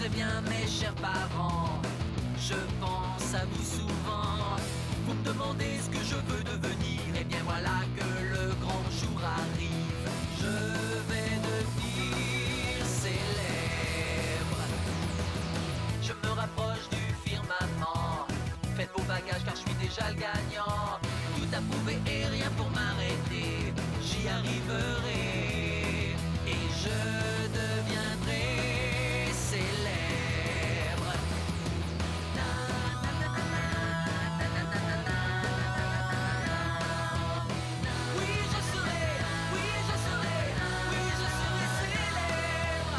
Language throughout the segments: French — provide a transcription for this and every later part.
très bien mes chers parents. Je pense à vous souvent. Vous me demandez ce que je veux devenir. Et bien voilà que le grand jour arrive. Je vais devenir célèbre. Je me rapproche du firmament. Faites vos bagages car je suis déjà le gagnant. Tout à prouver et rien pour m'arrêter. J'y arriverai et je deviendrai célèbre. Oui, je serai, oui, je serai, oui, je serai célèbre.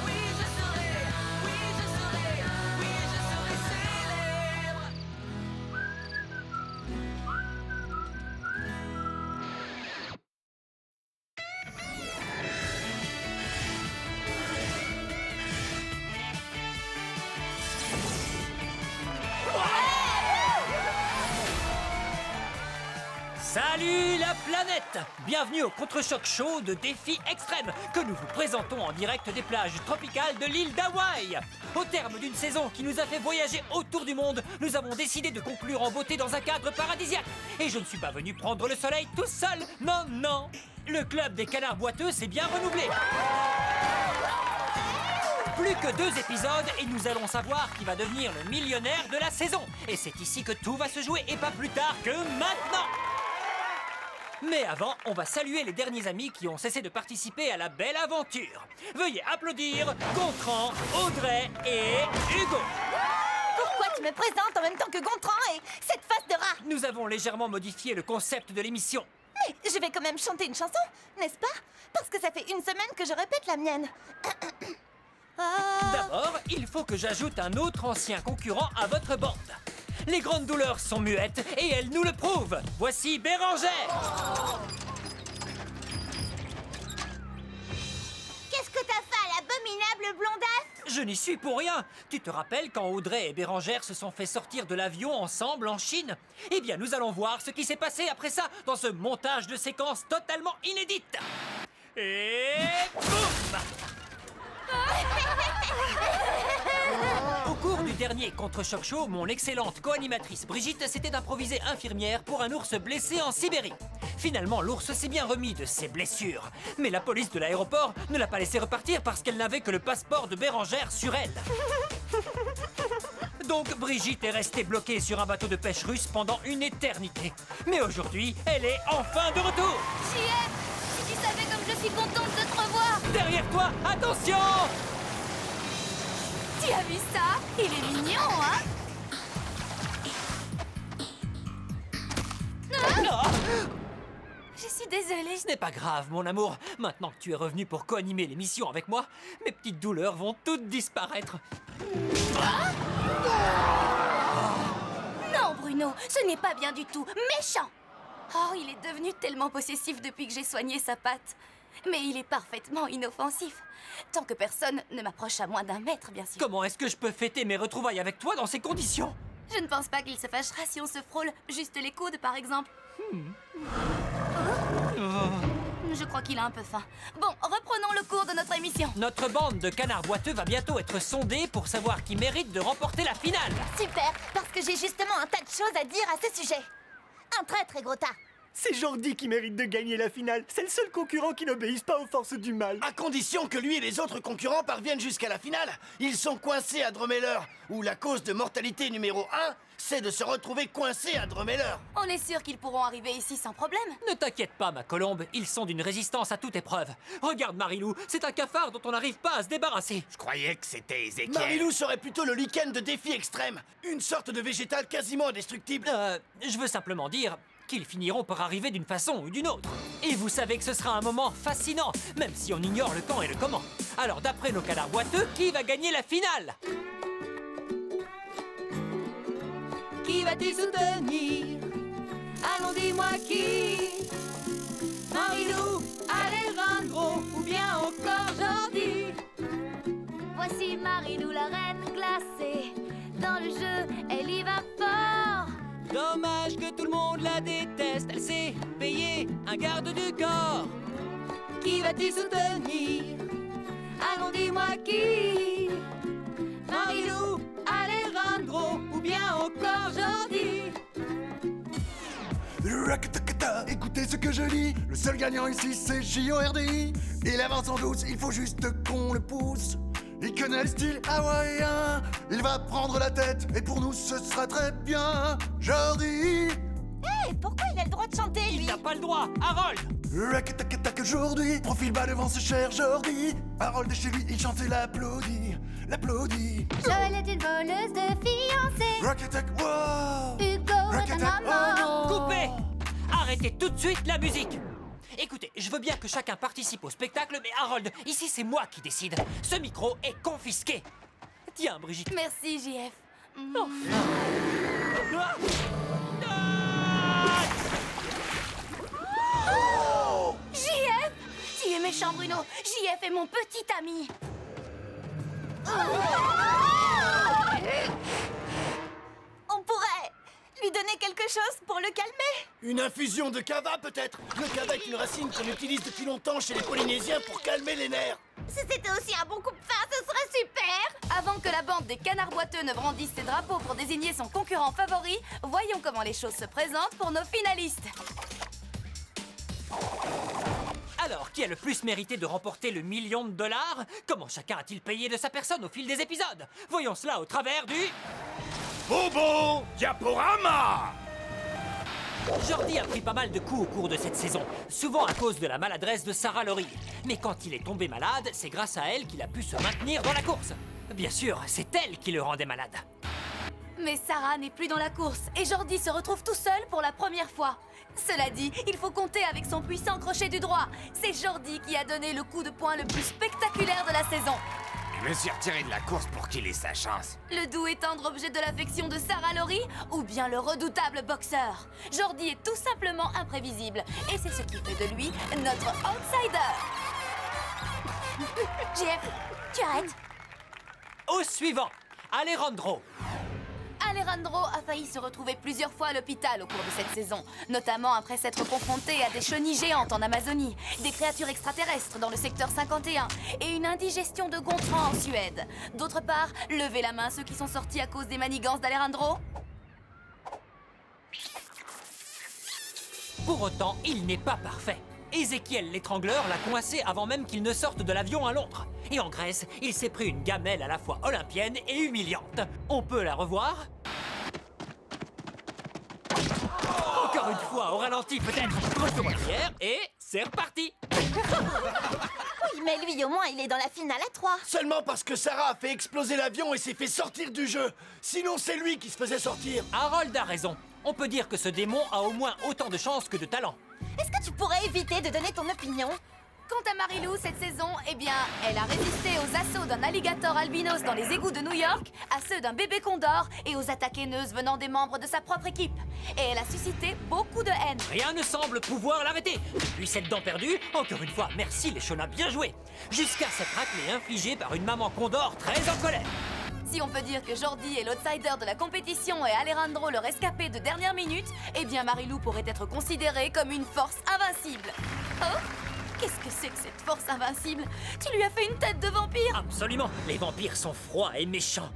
Oui, je serai, oui, je serai, oui, je serai célèbre. Salut la planète! Bienvenue au Contre-Choc Show de Défi Extrême que nous vous présentons en direct des plages tropicales de l'île d'Hawaï. Au terme d'une saison qui nous a fait voyager autour du monde, nous avons décidé de conclure en beauté dans un cadre paradisiaque. Et je ne suis pas venu prendre le soleil tout seul, non, non! Le club des canards boiteux s'est bien renouvelé. Plus que 2 épisodes et nous allons savoir qui va devenir le millionnaire de la saison. Et c'est ici que tout va se jouer et pas plus tard que maintenant. Mais avant, on va saluer les derniers amis qui ont cessé de participer à la belle aventure. Veuillez applaudir Gontran, Audrey et Hugo. Pourquoi tu me présentes en même temps que Gontran et cette face de rat? Nous avons légèrement modifié le concept de l'émission. Mais je vais quand même chanter une chanson, n'est-ce pas? Parce que ça fait une semaine que je répète la mienne. D'abord, il faut que j'ajoute un autre ancien concurrent à votre bande. Les grandes douleurs sont muettes et elles nous le prouvent. Voici Bérengère. Qu'est-ce que t'as fait à l'abominable blondasse? Je n'y suis pour rien. Tu te rappelles quand Audrey et Bérengère se sont fait sortir de l'avion ensemble en Chine? Eh bien, nous allons voir ce qui s'est passé après ça dans ce montage de séquences totalement inédite. Et boum! Au cours du dernier Contre-Choc Show, mon excellente co-animatrice Brigitte s'était improvisée infirmière pour un ours blessé en Sibérie. Finalement, l'ours s'est bien remis de ses blessures. Mais la police de l'aéroport ne l'a pas laissé repartir parce qu'elle n'avait que le passeport de Bérengère sur elle. Donc Brigitte est restée bloquée sur un bateau de pêche russe pendant une éternité. Mais aujourd'hui, elle est enfin de retour. J'y ai! Si tu savais comme je suis contente de te revoir! Derrière toi, attention! Tu as vu ça? Il est mignon, hein? Ah! Je suis désolée. Ce n'est pas grave, mon amour. Maintenant que tu es revenu pour co-animer l'émission avec moi, mes petites douleurs vont toutes disparaître. Non, Bruno, ce n'est pas bien du tout. Méchant! Oh, il est devenu tellement possessif depuis que j'ai soigné sa patte. Mais il est parfaitement inoffensif. Tant que personne ne m'approche à moins d'1 mètre, bien sûr. Comment est-ce que je peux fêter mes retrouvailles avec toi dans ces conditions? Je ne pense pas qu'il se fâchera si on se frôle juste les coudes, par exemple. Je crois qu'il a un peu faim. Bon, reprenons le cours de notre émission. Notre bande de canards boiteux va bientôt être sondée pour savoir qui mérite de remporter la finale. Super, parce que j'ai justement un tas de choses à dire à ce sujet. Un très très gros tas. C'est Jordi qui mérite de gagner la finale. C'est le seul concurrent qui n'obéisse pas aux forces du mal. À condition que lui et les autres concurrents parviennent jusqu'à la finale. Ils sont coincés à Drumheller, où la cause de mortalité numéro 1, c'est de se retrouver coincés à Drumheller. On est sûr qu'ils pourront arriver ici sans problème. Ne t'inquiète pas, ma colombe, ils sont d'une résistance à toute épreuve. Regarde Marilou, c'est un cafard dont on n'arrive pas à se débarrasser. Je croyais que c'était Ezekiel. Marilou serait plutôt le lichen de Défi Extrême. Une sorte de végétal quasiment indestructible. Je veux simplement dire qu'ils finiront par arriver d'une façon ou d'une autre. Et vous savez que ce sera un moment fascinant, même si on ignore le quand et le comment. Alors d'après nos canards boiteux, qui va gagner la finale? Qui va-t-il soutenir? Allons, dis-moi qui? Marilou, Alejandro ou bien encore Jordi? Voici Marilou la reine glacée. Dans le jeu, elle y va fort. Dommage que tout le monde la déteste, elle s'est payée un garde du corps. Qui va-t-il soutenir? Allons, dis-moi qui? Marilou, Alejandro ou bien encore Jordi. Rakatakata, écoutez ce que je dis. Le seul gagnant ici, c'est Jordi. Il avance en douce, il faut juste qu'on le pousse. Il connaît le style hawaïen. Il va prendre la tête, et pour nous, ce sera très bien. Jordi. Hé, pourquoi il a le droit de chanter, Il lui? n'a pas le droit, Harold. Rakatakata aujourd'hui. Profil bas devant ce cher Jordi. Harold est chez lui, il chante et l'applaudit. L'applaudit. Joël est une voleuse de fiancés. Rakatak, wow. Hugo est un Rakatak, amant. oh non. Coupez! Arrêtez tout de suite la musique. Écoutez, je veux bien que chacun participe au spectacle, mais Harold, ici c'est moi qui décide. Ce micro est confisqué. Tiens, Brigitte. Merci, JF. Ah! JF! Tu es méchant, Bruno. JF est mon petit ami. On pourrait lui donner quelque chose pour le calmer. Une infusion de kava, peut-être? Le kava est une racine qu'on utilise depuis longtemps chez les Polynésiens pour calmer les nerfs. Si c'était aussi un bon coupe-faim, ce serait super. Avant que la bande des canards boiteux ne brandisse ses drapeaux pour désigner son concurrent favori, voyons comment les choses se présentent pour nos finalistes. Alors, qui a le plus mérité de remporter le $1 million? Comment chacun a-t-il payé de sa personne au fil des épisodes? Voyons cela au travers du... Bobo Diaporama. Jordi a pris pas mal de coups au cours de cette saison, souvent à cause de la maladresse de Sarah Laurie. Mais quand il est tombé malade, c'est grâce à elle qu'il a pu se maintenir dans la course. Bien sûr, c'est elle qui le rendait malade. Mais Sarah n'est plus dans la course et Jordi se retrouve tout seul pour la première fois. Cela dit, il faut compter avec son puissant crochet du droit. C'est Jordi qui a donné le coup de poing le plus spectaculaire de la saison. Je me suis retiré de la course pour qu'il ait sa chance. Le doux et tendre objet de l'affection de Sarah Laurie ou bien le redoutable boxeur. Jordi est tout simplement imprévisible et c'est ce qui fait de lui notre outsider. JF, tu arrêtes. Au suivant, Alejandro. Alejandro a failli se retrouver plusieurs fois à l'hôpital au cours de cette saison, notamment après s'être confronté à des chenilles géantes en Amazonie, des créatures extraterrestres dans le secteur 51 et une indigestion de Gontran en Suède. D'autre part, levez la main ceux qui sont sortis à cause des manigances d'Alejandro. Pour autant, il n'est pas parfait. Ézéchiel l'étrangleur l'a coincé avant même qu'il ne sorte de l'avion à Londres. Et en Grèce, il s'est pris une gamelle à la fois olympienne et humiliante. On peut la revoir? Encore une fois, au ralenti peut-être. Retour en arrière et c'est reparti. Oui, mais lui, au moins, il est dans la finale à 3. Seulement parce que Sarah a fait exploser l'avion et s'est fait sortir du jeu. Sinon, c'est lui qui se faisait sortir. Harold a raison. On peut dire que ce démon a au moins autant de chances que de talent. Est-ce que tu pourrais éviter de donner ton opinion? Quant à Marilou, cette saison, eh bien, elle a résisté aux assauts d'un alligator albinos dans les égouts de New York, à ceux d'un bébé condor et aux attaques haineuses venant des membres de sa propre équipe. Et elle a suscité beaucoup de haine. Rien ne semble pouvoir l'arrêter. Depuis cette dent perdue, encore une fois, merci les Shona, bien joué. Jusqu'à cette raclée infligée par une maman condor très en colère. Si on peut dire que Jordi est l'outsider de la compétition et Alejandro le rescapé de dernière minute, eh bien Marilou pourrait être considérée comme une force invincible. Oh, qu'est-ce que c'est que cette force invincible? Tu lui as fait une tête de vampire? Absolument, les vampires sont froids et méchants.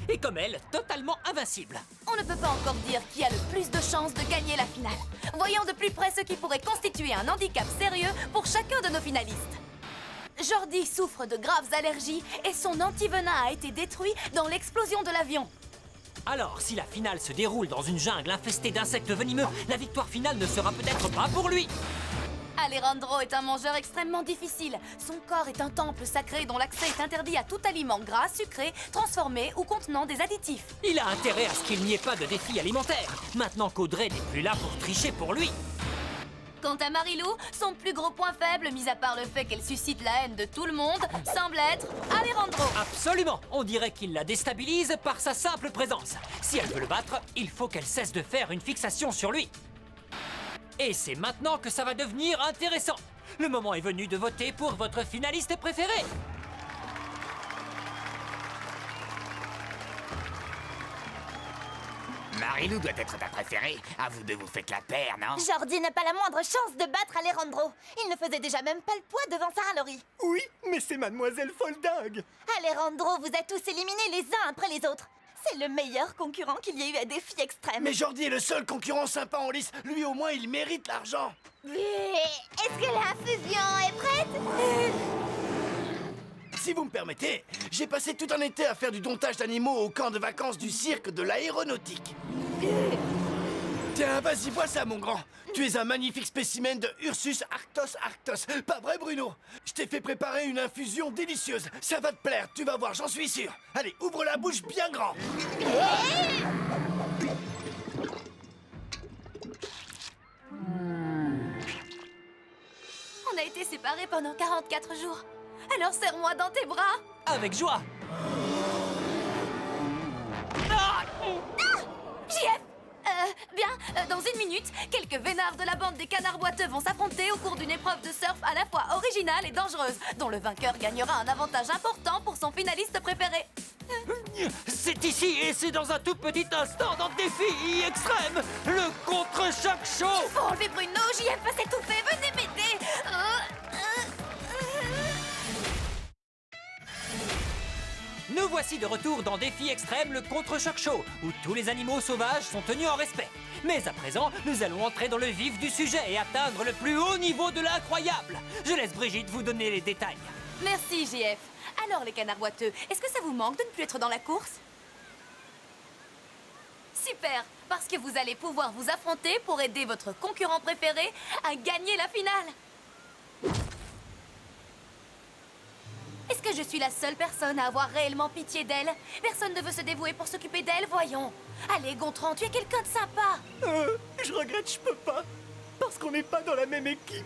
Et comme elle, totalement invincible. On ne peut pas encore dire qui a le plus de chances de gagner la finale. Voyons de plus près ce qui pourrait constituer un handicap sérieux pour chacun de nos finalistes. Jordi souffre de graves allergies et son antivenin a été détruit dans l'explosion de l'avion. Alors, si la finale se déroule dans une jungle infestée d'insectes venimeux, la victoire finale ne sera peut-être pas pour lui. Alejandro est un mangeur extrêmement difficile. Son corps est un temple sacré dont l'accès est interdit à tout aliment gras, sucré, transformé ou contenant des additifs. Il a intérêt à ce qu'il n'y ait pas de défi alimentaire, maintenant qu'Audrey n'est plus là pour tricher pour lui. Quant à Marilou, son plus gros point faible, mis à part le fait qu'elle suscite la haine de tout le monde, semble être Alejandro. Absolument, on dirait qu'il la déstabilise par sa simple présence. Si elle veut le battre, il faut qu'elle cesse de faire une fixation sur lui. Et c'est maintenant que ça va devenir intéressant. Le moment est venu de voter pour votre finaliste préféré. Marilou doit être ta préférée. À vous deux, vous faites la paire, non? Jordi n'a pas la moindre chance de battre Alejandro. Il ne faisait déjà même pas le poids devant Sarah Laurie. Oui, mais c'est Mademoiselle Folding. Alejandro vous a tous éliminés les uns après les autres. C'est le meilleur concurrent qu'il y ait eu à Défi Extrême. Mais Jordi est le seul concurrent sympa en lice. Lui, au moins, il mérite l'argent. Est-ce que la fusion est prête? Si vous me permettez, j'ai passé tout un été à faire du domptage d'animaux au camp de vacances du cirque de l'aéronautique. Tiens, vas-y, bois ça, mon grand. Tu es un magnifique spécimen de Ursus arctos arctos. Pas vrai, Bruno? Je t'ai fait préparer une infusion délicieuse. Ça va te plaire, tu vas voir, j'en suis sûr. Allez, ouvre la bouche bien grand. On a été séparés pendant 44 jours. Alors serre-moi dans tes bras. Avec joie. JF Bien, dans une minute, quelques vénards de la bande des canards boiteux vont s'affronter au cours d'une épreuve de surf à la fois originale et dangereuse, dont le vainqueur gagnera un avantage important pour son finaliste préféré. C'est ici et c'est dans un tout petit instant dans Défi Extrême, le contre-choc show. Faut enlever Bruno, JF va s'étouffer, venez m'aider. Nous voici de retour dans Défi Extrême, le contre-choc show, où tous les animaux sauvages sont tenus en respect. Mais à présent, nous allons entrer dans le vif du sujet et atteindre le plus haut niveau de l'incroyable. Je laisse Brigitte vous donner les détails. Merci, JF. Alors, les canards boiteux, est-ce que ça vous manque de ne plus être dans la course? Super, parce que vous allez pouvoir vous affronter pour aider votre concurrent préféré à gagner la finale. Est-ce que je suis la seule personne à avoir réellement pitié d'elle? Personne ne veut se dévouer pour s'occuper d'elle, voyons. Allez, Gontran, tu es quelqu'un de sympa. Je regrette, je peux pas. Parce qu'on n'est pas dans la même équipe.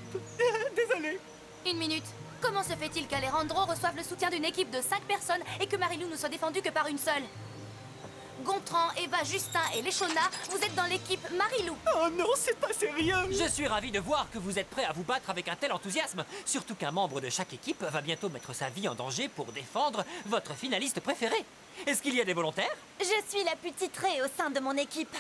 Désolé. Une minute. Comment se fait-il qu'Alejandro reçoive le soutien d'une équipe de 5 personnes et que Marilou ne soit défendue que par une seule? Gontran, Eva, Justin et Leshona, vous êtes dans l'équipe Marilou. Oh non, c'est pas sérieux. Je suis ravi de voir que vous êtes prêts à vous battre avec un tel enthousiasme. Surtout qu'un membre de chaque équipe va bientôt mettre sa vie en danger pour défendre votre finaliste préféré. Est-ce qu'il y a des volontaires? Je suis la plus titrée au sein de mon équipe.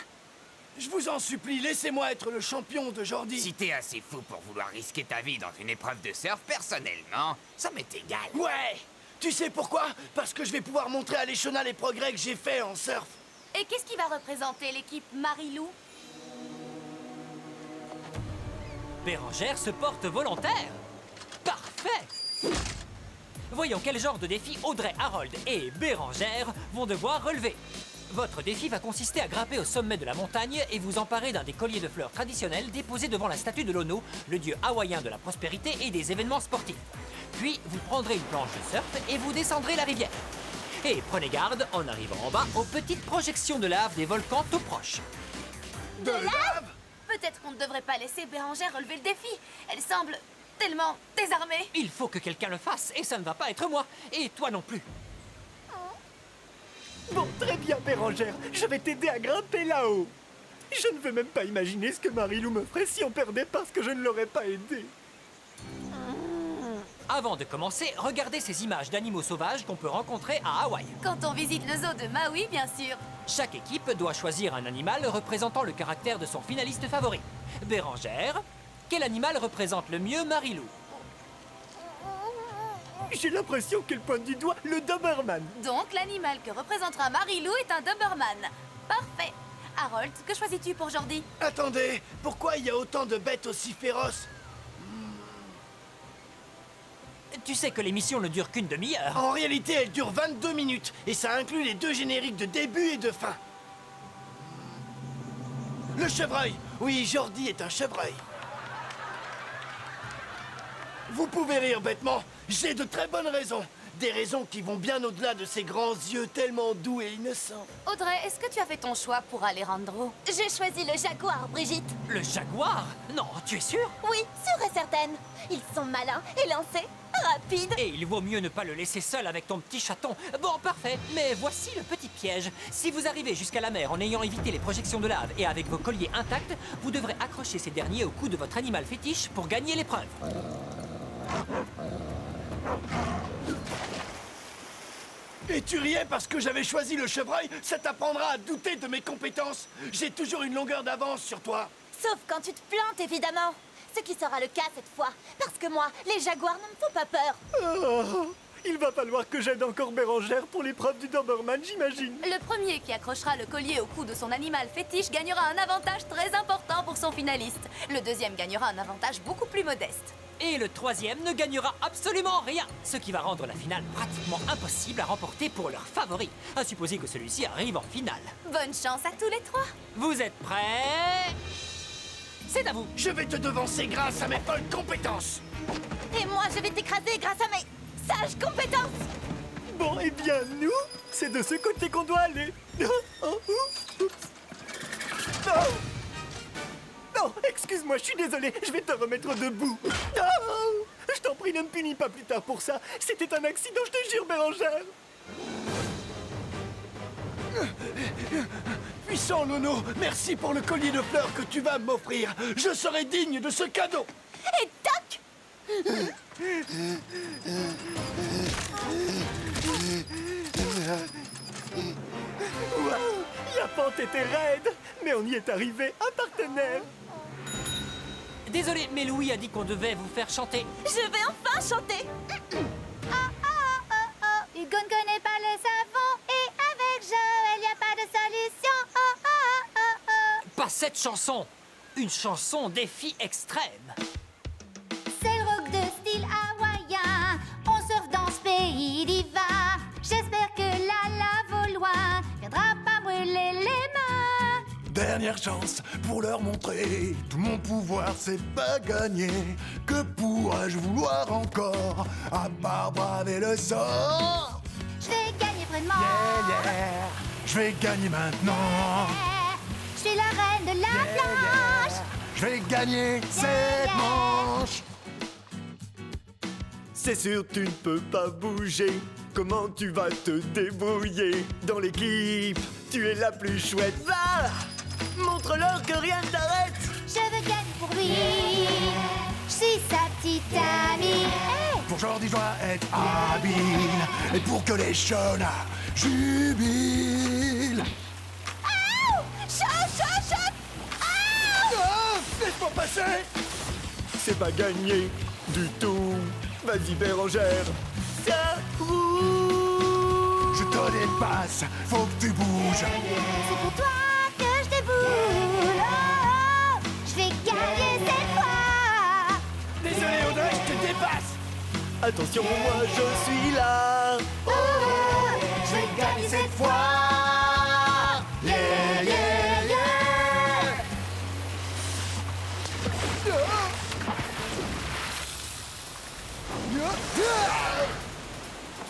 Je vous en supplie, laissez-moi être le champion de Jordi. Si t'es assez fou pour vouloir risquer ta vie dans une épreuve de surf, personnellement, ça m'est égal. Ouais. Tu sais pourquoi? Parce que je vais pouvoir montrer à Leshona les progrès que j'ai faits en surf. Et qu'est-ce qui va représenter l'équipe Marilou? Bérengère se porte volontaire. Parfait. Voyons quel genre de défi Audrey, Harold et Bérengère vont devoir relever. Votre défi va consister à grimper au sommet de la montagne et vous emparer d'un des colliers de fleurs traditionnels déposés devant la statue de Lono, le dieu hawaïen de la prospérité et des événements sportifs. Puis, vous prendrez une planche de surf et vous descendrez la rivière. Et prenez garde, en arrivant en bas, aux petites projections de lave des volcans tout proches. De lave? Peut-être qu'on ne devrait pas laisser Bérengère relever le défi. Elle semble tellement désarmée. Il faut que quelqu'un le fasse, et ça ne va pas être moi. Et toi non plus. Bon, très bien, Bérengère. Je vais t'aider à grimper là-haut. Je ne veux même pas imaginer ce que Marilou me ferait si on perdait parce que je ne l'aurais pas aidé. Avant de commencer, regardez ces images d'animaux sauvages qu'on peut rencontrer à Hawaï. Quand on visite le zoo de Maui, bien sûr. Chaque équipe doit choisir un animal représentant le caractère de son finaliste favori. Bérengère, quel animal représente le mieux Marilou? J'ai l'impression qu'elle pointe du doigt le Doberman. Donc, l'animal que représentera Marilou est un Doberman. Parfait. Harold, que choisis-tu pour Jordi? Attendez, pourquoi il y a autant de bêtes aussi féroces? Tu sais que l'émission ne dure qu'une demi-heure. En réalité, elle dure 22 minutes, et ça inclut les 2 génériques de début et de fin. Le chevreuil. Oui, Jordi est un chevreuil. Vous pouvez rire bêtement, j'ai de très bonnes raisons. Des raisons qui vont bien au-delà de ces grands yeux tellement doux et innocents. Audrey, est-ce que tu as fait ton choix pour Alejandro? J'ai choisi le jaguar, Brigitte. Le jaguar? Non, tu es sûre? Oui, sûre et certaine. Ils sont malins, élancés, rapides. Et il vaut mieux ne pas le laisser seul avec ton petit chaton. Bon, parfait, mais voici le petit piège. Si vous arrivez jusqu'à la mer en ayant évité les projections de lave et avec vos colliers intacts, vous devrez accrocher ces derniers au cou de votre animal fétiche pour gagner l'épreuve. Et tu riais parce que j'avais choisi le chevreuil? Ça t'apprendra à douter de mes compétences. J'ai toujours une longueur d'avance sur toi. Sauf quand tu te plantes, évidemment. Ce qui sera le cas cette fois. Parce que moi, les jaguars ne me font pas peur. Oh, il va falloir que j'aide encore Bérangère pour l'épreuve du Doberman, j'imagine. Le premier qui accrochera le collier au cou de son animal fétiche gagnera un avantage très important pour son finaliste. Le deuxième gagnera un avantage beaucoup plus modeste. Et le troisième ne gagnera absolument rien, ce qui va rendre la finale pratiquement impossible à remporter pour leur favori, à supposer que celui-ci arrive en finale. Bonne chance à tous les trois. Vous êtes prêts? C'est à vous. Je vais te devancer grâce à mes folles compétences. Et moi, je vais t'écraser grâce à mes sages compétences. Bon, eh bien, nous, c'est de ce côté qu'on doit aller. Non, excuse-moi, je suis désolé, je vais te remettre debout. Oh, je t'en prie, ne me punis pas plus tard pour ça. C'était un accident, je te jure, Bérangère. Puissant Nono, merci pour le collier de fleurs que tu vas m'offrir. Je serai digne de ce cadeau. Et toc! Waouh, la pente était raide, mais on y est arrivé, un partenaire. Désolé, mais Louis a dit qu'on devait vous faire chanter. Je vais enfin chanter. Hugo ne connaît pas le savon et avec Joël, y a pas de solution. Pas cette chanson. Une chanson défi extrême. C'est le rock de style hawaïen. On surfe dans ce pays divin. J'espère que la lave au loin viendra pas brûler les mains. Dernière chance pour leur montrer tout mon pouvoir, c'est pas gagné. Que pourrais-je vouloir encore à part braver le sort? Je vais gagner vraiment. Je vais gagner maintenant. Je suis la reine de la planche. Je vais gagner cette manche. C'est sûr, tu ne peux pas bouger. Comment tu vas te débrouiller? Dans l'équipe, tu es la plus chouette. Va! Montre-leur que rien ne t'arrête. Je veux gagner pour lui. Je suis sa petite amie. Pour Jordi, je dois être habile. Et pour que les chenards jubilent. Laisse-moi passer. C'est pas gagné du tout. Vas-y, Bérangère. Ça roule. Je te dépasse, faut que tu bouges. C'est pour toi que je déboule. Oh, je vais gagner cette fois. Désolé Audrey, je te dépasse. Attention, moi je suis là. Oh, je vais gagner cette fois. Yeah, yeah, yeah.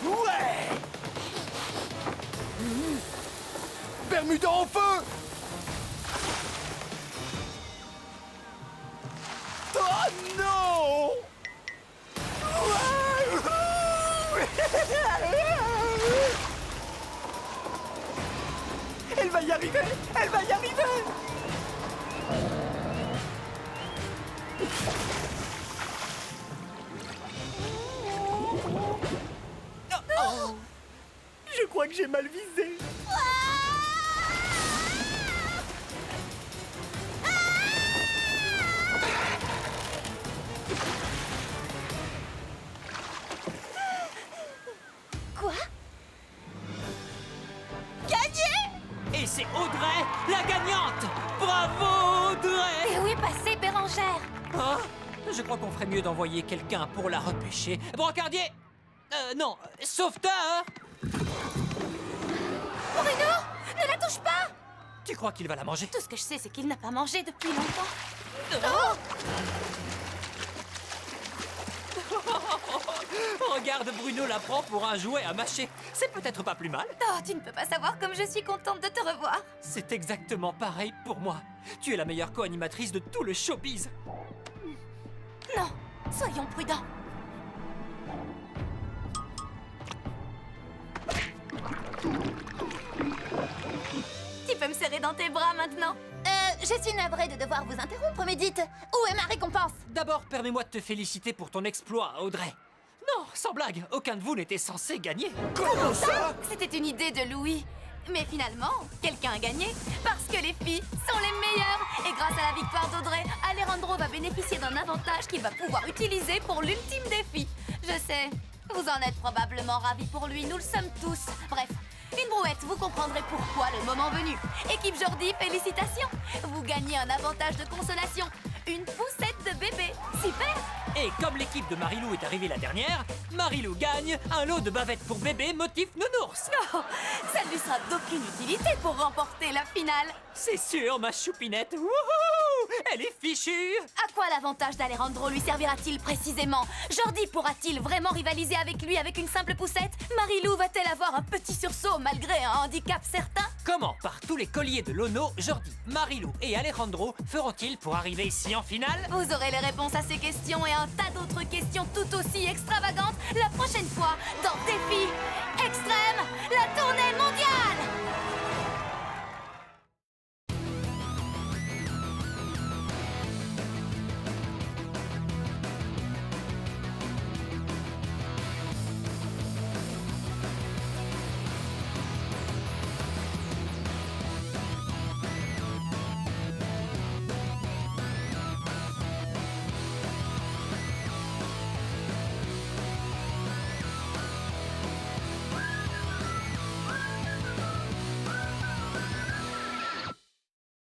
Ouais. Bermuda en feu. Oh non! Elle va y arriver! Elle va y arriver! Oh. Je crois que j'ai mal visé. Quoi? Gagné! Et c'est Audrey, la gagnante. Bravo, Audrey! Et où est passée Bérangère? Ah, je crois qu'on ferait mieux d'envoyer quelqu'un pour la repêcher. Brancardier! Non, sauveteur! Bruno! Ne la touche pas! Tu crois qu'il va la manger? Tout ce que je sais, c'est qu'il n'a pas mangé depuis longtemps. Oh! Regarde, Bruno la prend pour un jouet à mâcher. C'est peut-être pas plus mal. Oh, tu ne peux pas savoir comme je suis contente de te revoir. C'est exactement pareil pour moi. Tu es la meilleure co-animatrice de tout le showbiz. Non, soyons prudents. Tu peux me serrer dans tes bras maintenant? Je suis navrée de devoir vous interrompre, mais dites, où est ma récompense? D'abord, permets-moi de te féliciter pour ton exploit, Audrey. Non, sans blague, aucun de vous n'était censé gagner. Comment ça? C'était une idée de Louis. Mais finalement, quelqu'un a gagné parce que les filles sont les meilleures. Et grâce à la victoire d'Audrey, Alejandro va bénéficier d'un avantage qu'il va pouvoir utiliser pour l'ultime défi. Je sais, vous en êtes probablement ravis pour lui, nous le sommes tous. Bref, une brouette, vous comprendrez pourquoi le moment venu. Équipe Jordi, félicitations. Vous gagnez un avantage de consolation. Une poussette de bébé. Super! Et comme l'équipe de Marilou est arrivée la dernière, Marilou gagne un lot de bavettes pour bébé motif nounours. Oh, ça ne lui sera d'aucune utilité pour remporter la finale. C'est sûr, ma choupinette. Wouhou! Elle est fichue. À quoi l'avantage d'Alejandro lui servira-t-il précisément? Jordi pourra-t-il vraiment rivaliser avec lui avec une simple poussette? Marilou va-t-elle avoir un petit sursaut malgré un handicap certain? Comment, par tous les colliers de Lono, Jordi, Marilou et Alejandro feront-ils pour arriver ici en finale? Vous aurez les réponses à ces questions et un tas d'autres questions tout aussi extravagantes la prochaine fois dans Défi Extrême, la tournée mondiale!